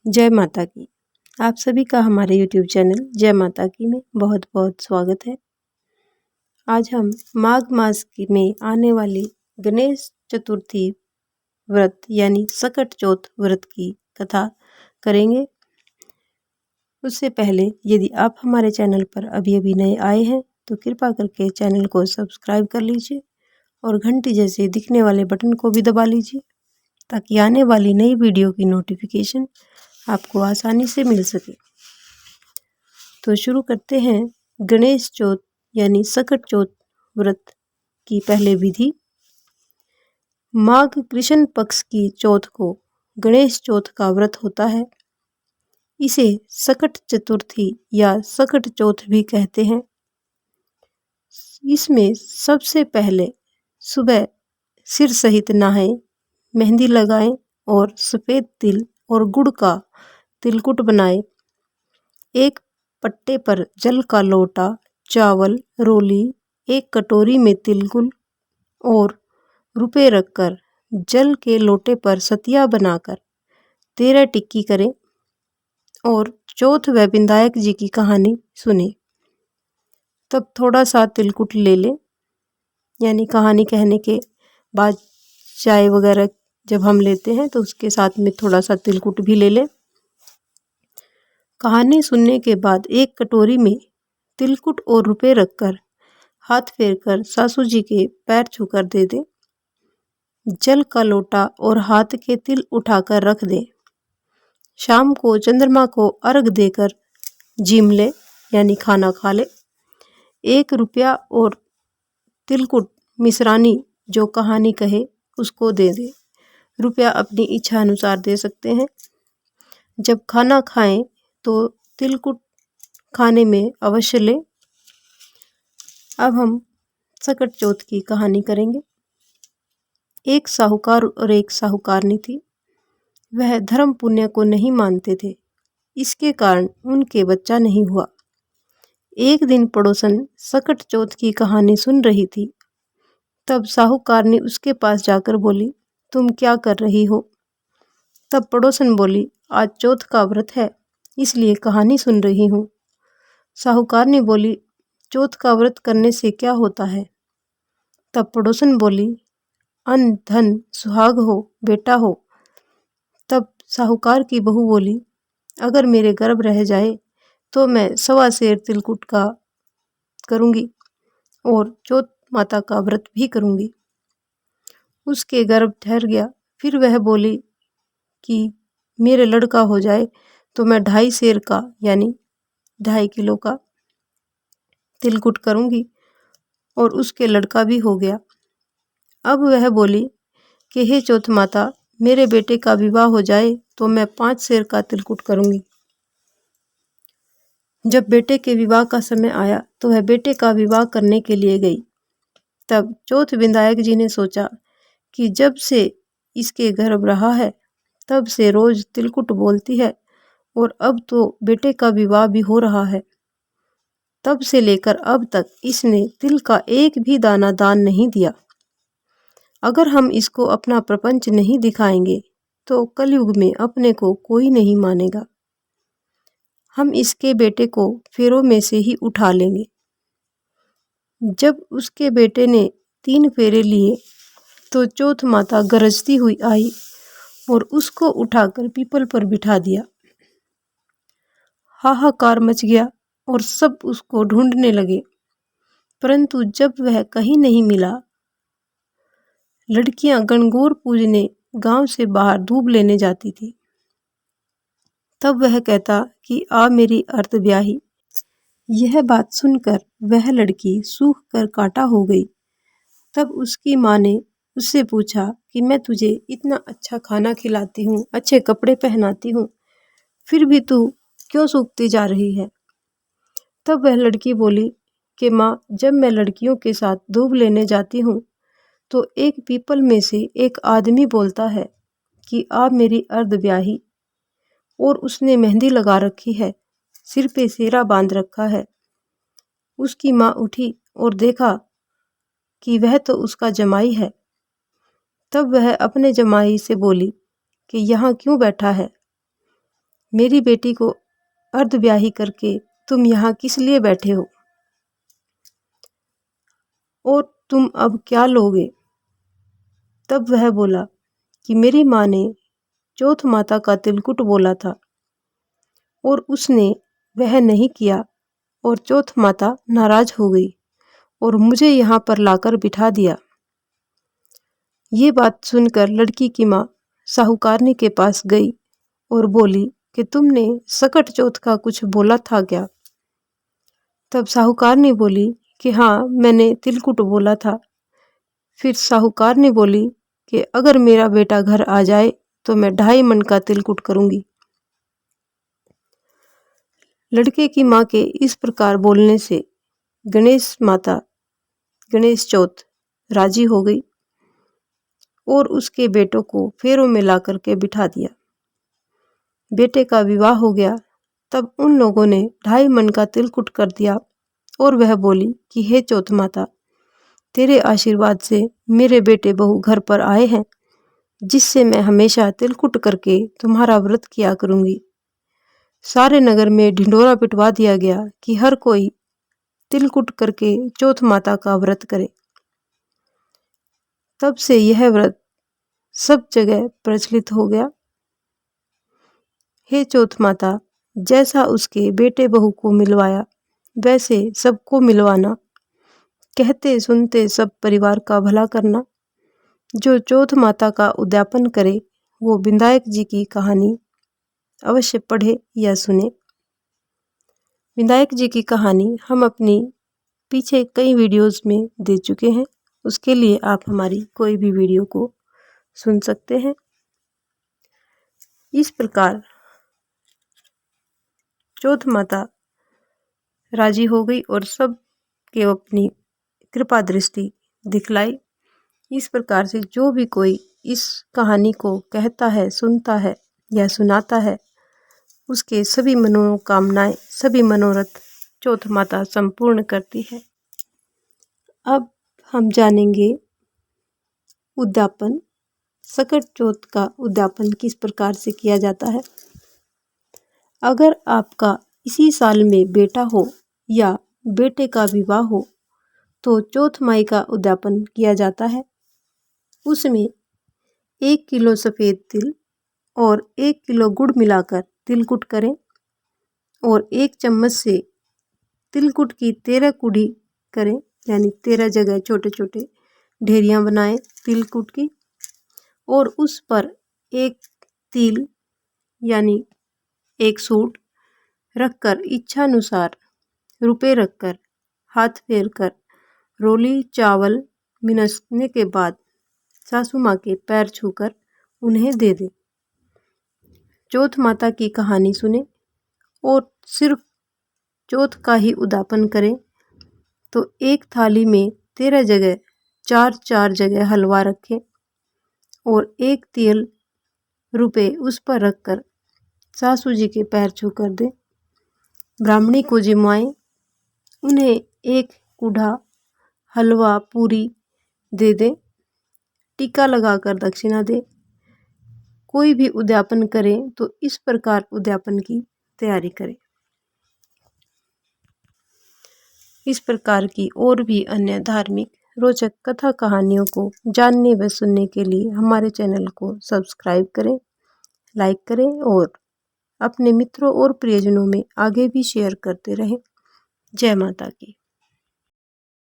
जय माता की। आप सभी का हमारे YouTube चैनल जय माता की में बहुत बहुत स्वागत है। आज हम माघ मास में आने वाली गणेश चतुर्थी व्रत यानी सकट चौथ व्रत की कथा करेंगे। उससे पहले यदि आप हमारे चैनल पर अभी नए आए हैं तो कृपा करके चैनल को सब्सक्राइब कर लीजिए और घंटी जैसे दिखने वाले बटन को भी दबा लीजिए ताकि आने वाली नई वीडियो की नोटिफिकेशन आपको आसानी से मिल सके। तो शुरू करते हैं गणेश चौथ यानी सकट चौथ व्रत की पहले विधि। माघ कृष्ण पक्ष की चौथ को गणेश चौथ का व्रत होता है। इसे सकट चतुर्थी या सकट चौथ भी कहते हैं। इसमें सबसे पहले सुबह सिर सहित नहाएं, मेहंदी लगाएं और सफ़ेद तिल और गुड़ का तिलकुट बनाएं। एक पट्टे पर जल का लोटा, चावल, रोली, एक कटोरी में तिलकुल और रुपए रखकर जल के लोटे पर सतिया बनाकर 13 टिक्की करें और चौथ व विनायक जी की कहानी सुने। तब थोड़ा सा तिलकुट ले लें, यानी कहानी कहने के बाद चाय वगैरह जब हम लेते हैं तो उसके साथ में थोड़ा सा तिलकुट भी ले लें। कहानी सुनने के बाद एक कटोरी में तिलकुट और रुपए रखकर हाथ फेरकर सासू जी के पैर छूकर दे दें। जल का लोटा और हाथ के तिल उठाकर रख दें। शाम को चंद्रमा को अर्घ देकर जिम ले यानी खाना खा ले। 1 रुपया और तिलकुट मिश्रानी जो कहानी कहे उसको दे दे। रुपया अपनी इच्छा अनुसार दे सकते हैं। जब खाना खाएं तो तिलकुट खाने में अवश्य ले। अब हम सकट चौथ की कहानी करेंगे। एक साहूकार और एक साहूकारनी थी। वह धर्म पुण्य को नहीं मानते थे, इसके कारण उनके बच्चा नहीं हुआ। एक दिन पड़ोसन सकट चौथ की कहानी सुन रही थी। तब साहूकारनी उसके पास जाकर बोली, तुम क्या कर रही हो? तब पड़ोसन बोली, आज चौथ का व्रत है इसलिए कहानी सुन रही हूँ। साहूकारनी बोली, चौथ का व्रत करने से क्या होता है? तब पड़ोसन बोली, अन्न धन सुहाग हो, बेटा हो। तब साहूकार की बहू बोली, अगर मेरे गर्भ रह जाए तो मैं 1.25 सेर तिलकुट का करूँगी और चौथ माता का व्रत भी करूँगी। उसके गर्भ ठहर गया। फिर वह बोली कि मेरे लड़का हो जाए तो मैं 2.5 सेर का यानी 2.5 किलो का तिलकुट करूँगी और उसके लड़का भी हो गया। अब वह बोली कि हे चौथ माता, मेरे बेटे का विवाह हो जाए तो मैं 5 सेर का तिलकुट करूँगी। जब बेटे के विवाह का समय आया तो वह बेटे का विवाह करने के लिए गई। तब चौथ विनायक जी ने सोचा कि जब से इसके गर्भ रहा है तब से रोज तिलकुट बोलती है और अब तो बेटे का विवाह भी हो रहा है। तब से लेकर अब तक इसने तिल का एक भी दाना दान नहीं दिया। अगर हम इसको अपना प्रपंच नहीं दिखाएंगे तो कलयुग में अपने को कोई नहीं मानेगा। हम इसके बेटे को फेरों में से ही उठा लेंगे। जब उसके बेटे ने 3 फेरे लिए तो चौथ माता गरजती हुई आई और उसको उठाकर पीपल पर बिठा दिया। हाहाकार मच गया और सब उसको ढूंढने लगे, परंतु जब वह कहीं नहीं मिला। लड़कियां गणगौर पूजने गांव से बाहर दूब लेने जाती थी। तब वह कहता कि आ मेरी अर्ध ब्याही। यह बात सुनकर वह लड़की सूख कर कांटा हो गई। तब उसकी माँ ने उससे पूछा कि मैं तुझे इतना अच्छा खाना खिलाती हूँ, अच्छे कपड़े पहनाती हूँ, फिर भी तू क्यों सूखती जा रही है? तब वह लड़की बोली कि माँ, जब मैं लड़कियों के साथ दूब लेने जाती हूँ तो एक पीपल में से एक आदमी बोलता है कि आप मेरी अर्ध ब्याही, और उसने मेहंदी लगा रखी है, सिर पे सेहरा बांध रखा है। उसकी माँ उठी और देखा कि वह तो उसका जमाई है। तब वह अपने जमाई से बोली कि यहाँ क्यों बैठा है? मेरी बेटी को अर्धब्याही करके तुम यहाँ किस लिए बैठे हो और तुम अब क्या लोगे? तब वह बोला कि मेरी माँ ने चौथ माता का तिलकुट बोला था और उसने वह नहीं किया और चौथ माता नाराज हो गई और मुझे यहाँ पर लाकर बिठा दिया। ये बात सुनकर लड़की की माँ साहूकारनी के पास गई और बोली कि तुमने सकट चौथ का कुछ बोला था क्या? तब साहूकारनी बोली कि हाँ, मैंने तिलकुट बोला था। फिर साहूकारनी बोली कि अगर मेरा बेटा घर आ जाए तो मैं 2.5 मन का तिलकुट करूंगी। लड़के की माँ के इस प्रकार बोलने से गणेश माता गणेश चौथ राजी हो गई और उसके बेटों को फेरों में ला करके बिठा दिया। बेटे का विवाह हो गया। तब उन लोगों ने 2.5 मन का तिलकुट कर दिया और वह बोली कि हे चौथ माता, तेरे आशीर्वाद से मेरे बेटे बहू घर पर आए हैं, जिससे मैं हमेशा तिलकुट करके तुम्हारा व्रत किया करूंगी। सारे नगर में ढिंढोरा पिटवा दिया गया कि हर कोई तिलकुट करके चौथ माता का व्रत करे। तब से यह व्रत सब जगह प्रचलित हो गया। हे चौथ माता, जैसा उसके बेटे बहू को मिलवाया वैसे सबको मिलवाना, कहते सुनते सब परिवार का भला करना। जो चौथ माता का उद्यापन करे वो विनायक जी की कहानी अवश्य पढ़े या सुने। विनायक जी की कहानी हम अपनी पीछे कई वीडियोस में दे चुके हैं, उसके लिए आप हमारी कोई भी वीडियो को सुन सकते हैं। इस प्रकार चौथ माता राजी हो गई और सब के अपनी कृपा दृष्टि दिखलाई। इस प्रकार से जो भी कोई इस कहानी को कहता है, सुनता है या सुनाता है, उसके सभी मनोकामनाएं, सभी मनोरथ चौथ माता संपूर्ण करती है। अब हम जानेंगे उद्यापन। सकट चौथ का उद्यापन किस प्रकार से किया जाता है। अगर आपका इसी साल में बेटा हो या बेटे का विवाह हो तो चौथ माई का उद्यापन किया जाता है। उसमें 1 किलो सफ़ेद तिल और 1 किलो गुड़ मिलाकर तिलकुट करें और 1 चम्मच से तिलकुट की 13 कुड़ी करें, यानी 13 जगह छोटे छोटे ढेरियाँ बनाएं तिलकुट की, और उस पर 1 तिल यानी 1 सूट रखकर इच्छानुसार रुपए रखकर हाथ फेर कर रोली चावल मिनसने के बाद सासू माँ के पैर छूकर उन्हें दे दे। चौथ माता की कहानी सुने और सिर्फ चौथ का ही उद्यापन करें तो एक थाली में 13 जगह 4 जगह हलवा रखें और 1 तिल रुपए उस पर रखकर सासू जी के पैर छू कर दें। ब्राह्मणी को जिम्माएं, उन्हें 1 कूढ़ा हलवा पूरी दे दें, टीका लगाकर दक्षिणा दें। कोई भी उद्यापन करें तो इस प्रकार उद्यापन की तैयारी करें। इस प्रकार की और भी अन्य धार्मिक रोचक कथा कहानियों को जानने व सुनने के लिए हमारे चैनल को सब्सक्राइब करें, लाइक करें और अपने मित्रों और प्रियजनों में आगे भी शेयर करते रहें। जय माता की।